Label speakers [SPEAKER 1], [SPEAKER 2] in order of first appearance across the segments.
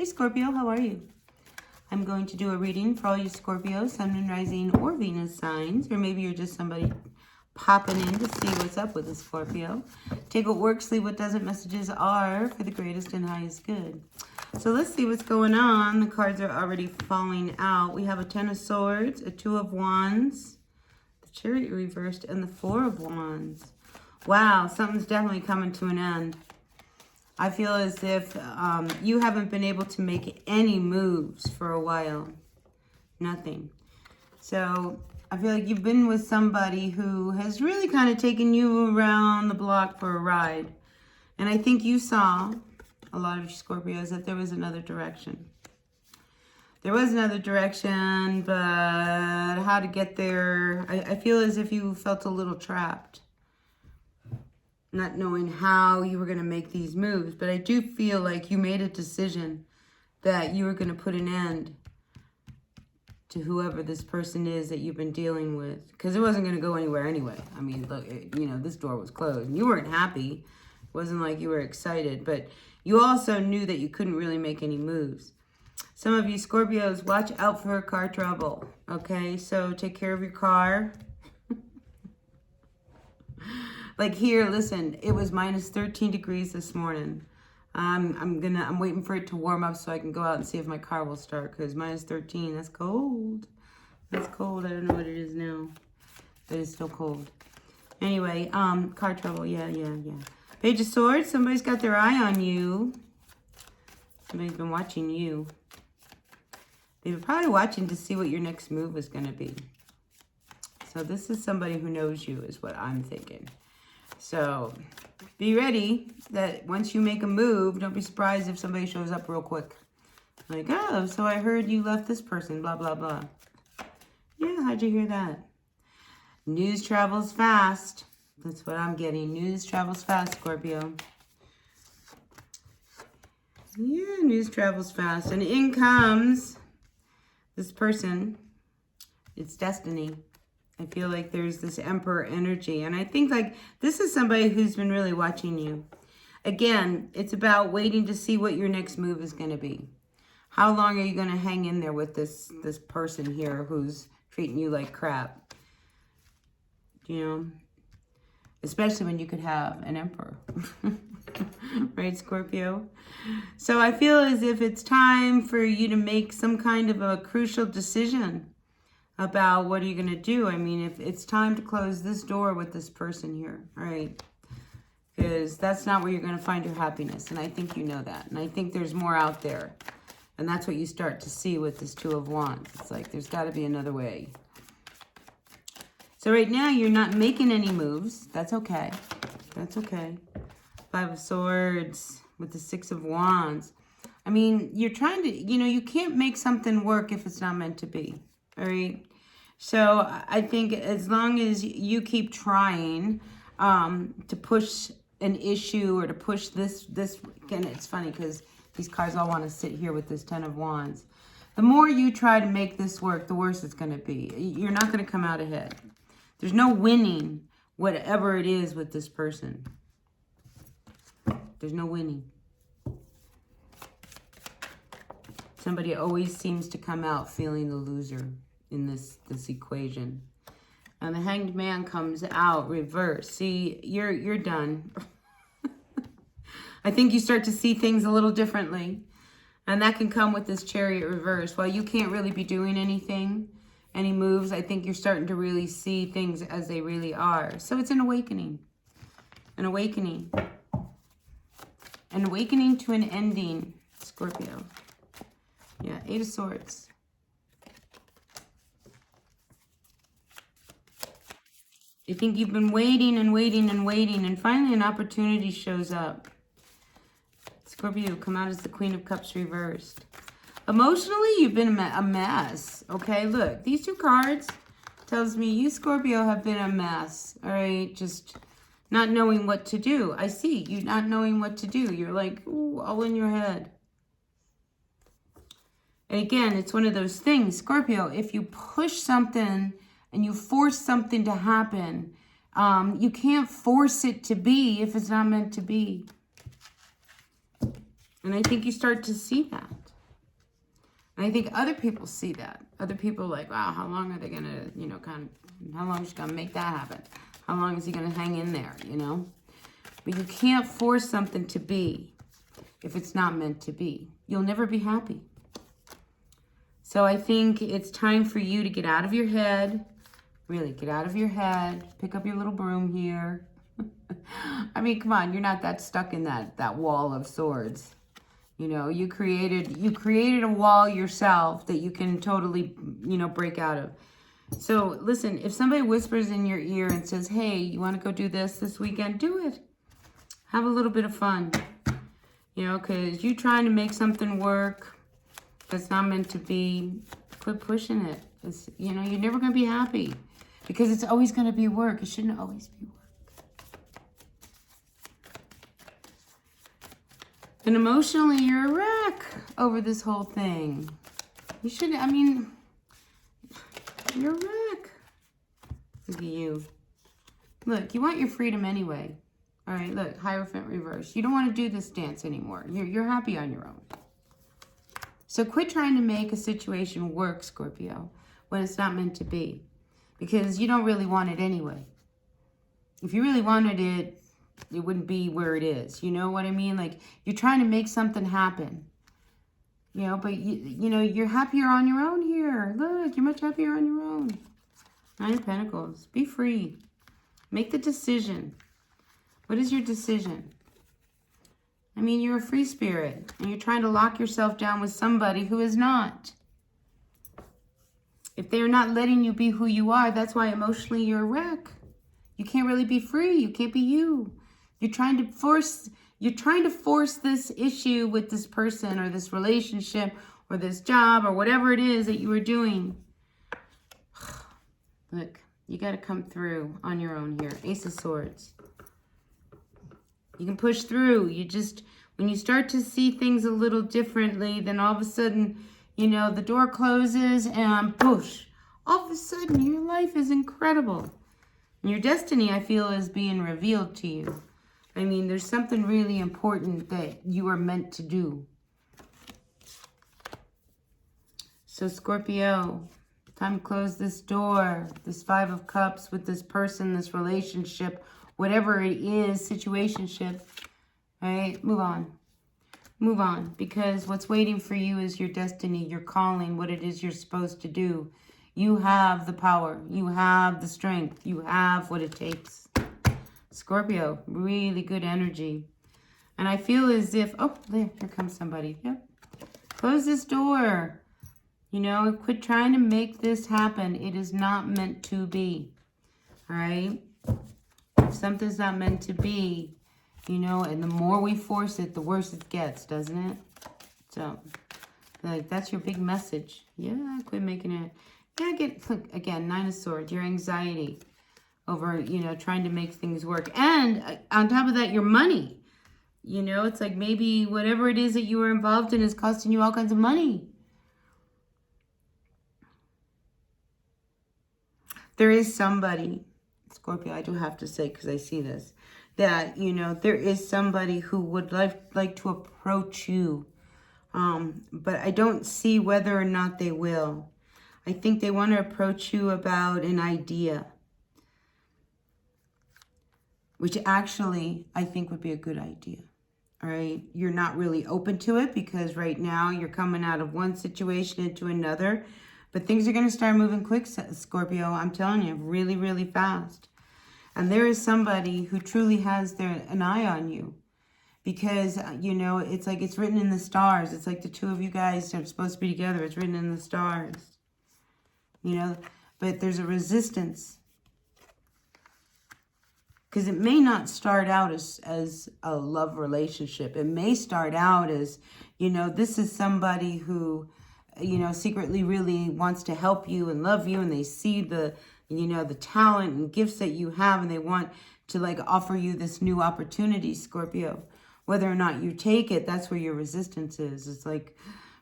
[SPEAKER 1] Hey Scorpio, how are you? I'm going to do a reading for all you Scorpio, Sun, Moon, Rising, or Venus signs. Or maybe you're just somebody popping in to see what's up with a Scorpio. Take what works, leave what doesn't. Messages are for the greatest and highest good. So let's see what's going on. The cards are already falling out. We have a Ten of Swords, a Two of Wands, the Chariot reversed, and the Four of Wands. Wow, something's definitely coming to an end. I feel as if you haven't been able to make any moves for a while. Nothing. So I feel like you've been with somebody who has really kind of taken you around the block for a ride. And I think you saw, a lot of Scorpios, that there was another direction. There was another direction, but how to get there, I feel as if you felt a little trapped. Not knowing how you were going to make these moves. But I do feel like you made a decision that you were going to put an end to whoever this person is that you've been dealing with. Because it wasn't going to go anywhere anyway. I mean, look, you know, this door was closed. You weren't happy. It wasn't like you were excited. But you also knew that you couldn't really make any moves. Some of you Scorpios, watch out for car trouble. Okay, so take care of your car. Like here, listen, it was minus 13 degrees this morning. I'm waiting for it to warm up so I can go out and see if my car will start, because minus 13, that's cold. That's cold. I don't know what it is now, but it's still cold. Anyway, car trouble. Yeah. Page of Swords, somebody's got their eye on you. Somebody's been watching you. They were probably watching to see what your next move is going to be. So this is somebody who knows you, is what I'm thinking. So be ready that once you make a move, don't be surprised if somebody shows up real quick. Like, oh, so I heard you left this person, blah, blah, blah. Yeah, how'd you hear that? News travels fast. That's what I'm getting. News travels fast, Scorpio. Yeah, news travels fast. And in comes this person. It's destiny. I feel like there's this Emperor energy. And I think like this is somebody who's been really watching you. Again, it's about waiting to see what your next move is going to be. How long are you going to hang in there with this person here who's treating you like crap? You know? Especially when you could have an Emperor. Right, Scorpio? So I feel as if it's time for you to make some kind of a crucial decision about what are you going to do. I mean, if it's time to close this door with this person here, all right? Because that's not where you're going to find your happiness, and I think you know that. And I think there's more out there, and that's what you start to see with this Two of Wands. It's like there's got to be another way. So right now, you're not making any moves. That's okay. That's okay. Five of Swords with the Six of Wands. I mean, you're trying to, you know, you can't make something work if it's not meant to be. All right. So I think as long as you keep trying to push an issue or to push this again, it's funny because these cards all want to sit here with this Ten of Wands. The more you try to make this work, the worse it's going to be. You're not going to come out ahead. There's no winning whatever it is with this person. There's no winning. Somebody always seems to come out feeling the loser in this equation. And the Hanged Man comes out reverse. See, you're done. I think you start to see things a little differently. And that can come with this Chariot reverse. While you can't really be doing anything, any moves, I think you're starting to really see things as they really are. So it's an awakening. An awakening. An awakening to an ending, Scorpio. Yeah, Eight of Swords. I think you've been waiting and waiting and waiting, and finally an opportunity shows up. Scorpio, come out as the Queen of Cups reversed. Emotionally, you've been a mess. Okay, look, these two cards tells me you, Scorpio, have been a mess. All right, just not knowing what to do. I see you not knowing what to do. You're like, ooh, all in your head. And again, it's one of those things, Scorpio, if you push something and you force something to happen, you can't force it to be if it's not meant to be. And I think you start to see that. And I think other people see that. Other people are like, wow, how long are they going to, you know, how long is she going to make that happen? How long is he going to hang in there, you know? But you can't force something to be if it's not meant to be. You'll never be happy. So I think it's time for you to get out of your head. Really, get out of your head. Pick up your little broom here. I mean, come on, you're not that stuck in that wall of swords. You know, you created a wall yourself that you can totally, you know, break out of. So listen, if somebody whispers in your ear and says, hey, you want to go do this weekend? Do it. Have a little bit of fun. You know, because you trying to make something work that's not meant to be, quit pushing it. It's, you know, you're never going to be happy because it's always going to be work. It shouldn't always be work. And emotionally, you're a wreck over this whole thing. You shouldn't, I mean, you're a wreck. Look at you. Look, you want your freedom anyway. All right, look, Hierophant reverse. You don't want to do this dance anymore. You're happy on your own. So quit trying to make a situation work, Scorpio, when it's not meant to be. Because you don't really want it anyway. If you really wanted it, it wouldn't be where it is. You know what I mean? Like, you're trying to make something happen. You know, but, you know, you're happier on your own here. Look, you're much happier on your own. Nine of Pentacles. Be free. Make the decision. What is your decision? I mean, you're a free spirit, and you're trying to lock yourself down with somebody who is not. If they're not letting you be who you are, that's why emotionally you're a wreck. You can't really be free. You can't be you. You're trying to force this issue with this person or this relationship or this job or whatever it is that you are doing. Look, you got to come through on your own here. Ace of Swords. You can push through. You just, when you start to see things a little differently, then all of a sudden, you know, the door closes and push. All of a sudden, your life is incredible. And your destiny, I feel, is being revealed to you. I mean, there's something really important that you are meant to do. So, Scorpio, time to close this door. This Five of Cups with this person, this relationship, whatever it is, situationship, right? Move on. Move on, because what's waiting for you is your destiny, your calling, what it is you're supposed to do. You have the power. You have the strength. You have what it takes. Scorpio, really good energy. And I feel as if, oh, here comes somebody. Yep. Close this door. You know, quit trying to make this happen. It is not meant to be. All right? If something's not meant to be, you know, and the more we force it, the worse it gets, doesn't it? So, like, that's your big message. Yeah, quit making it. Yeah, look, again, Nine of Swords, your anxiety over, you know, trying to make things work. And on top of that, your money. You know, it's like maybe whatever it is that you were involved in is costing you all kinds of money. There is somebody, Scorpio, I do have to say, because I see this, that, you know, there is somebody who would like to approach you. But I don't see whether or not they will. I think they want to approach you about an idea, which actually I think would be a good idea. All right. You're not really open to it because right now you're coming out of one situation into another, but things are going to start moving quick, Scorpio. I'm telling you, really, really fast. And there is somebody who truly has an eye on you because, you know, it's like it's written in the stars. It's like the two of you guys are supposed to be together. It's written in the stars. You know, but there's a resistance. Because it may not start out as a love relationship. It may start out as, you know, this is somebody who, you know, secretly really wants to help you and love you. And they see the, you know, the talent and gifts that you have. And they want to, like, offer you this new opportunity, Scorpio. Whether or not you take it, that's where your resistance is. It's like,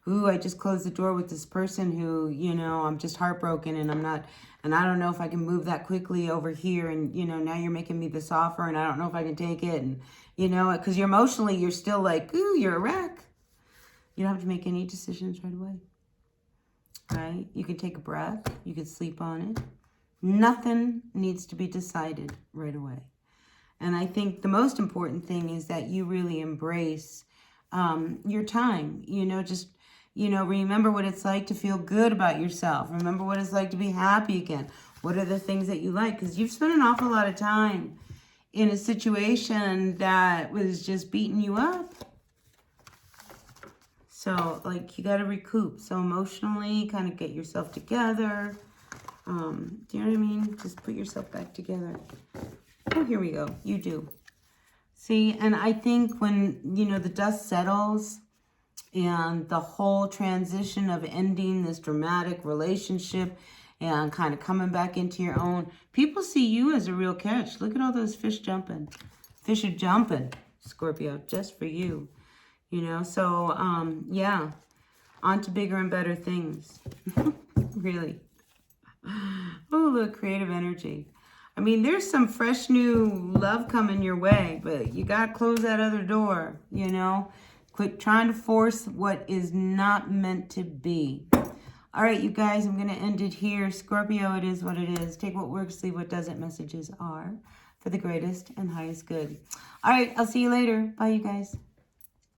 [SPEAKER 1] ooh, I just closed the door with this person who, you know, I'm just heartbroken and I don't know if I can move that quickly over here. And, you know, now you're making me this offer and I don't know if I can take it. And, you know, because you're emotionally, you're still like, ooh, you're a wreck. You don't have to make any decisions right away. right? You can take a breath. You can sleep on it. Nothing needs to be decided right away. And I think the most important thing is that you really embrace your time. Remember what it's like to feel good about yourself. Remember what it's like to be happy again. What are the things that you like? Because you've spent an awful lot of time in a situation that was just beating you up. So, like, you got to recoup. So emotionally, kind of get yourself together. Do you know what I mean? Just put yourself back together. Oh, here we go. You do. See, and I think when, the dust settles and the whole transition of ending this dramatic relationship and kind of coming back into your own, people see you as a real catch. Look at all those fish jumping. Fish are jumping, Scorpio, just for you. So, yeah, on to bigger and better things. Really. Oh, look, creative energy. I mean, there's some fresh new love coming your way, but you got to close that other door, Quit trying to force what is not meant to be. All right, you guys, I'm going to end it here. Scorpio, it is what it is. Take what works, leave what doesn't. Messages are for the greatest and highest good. All right, I'll see you later. Bye, you guys.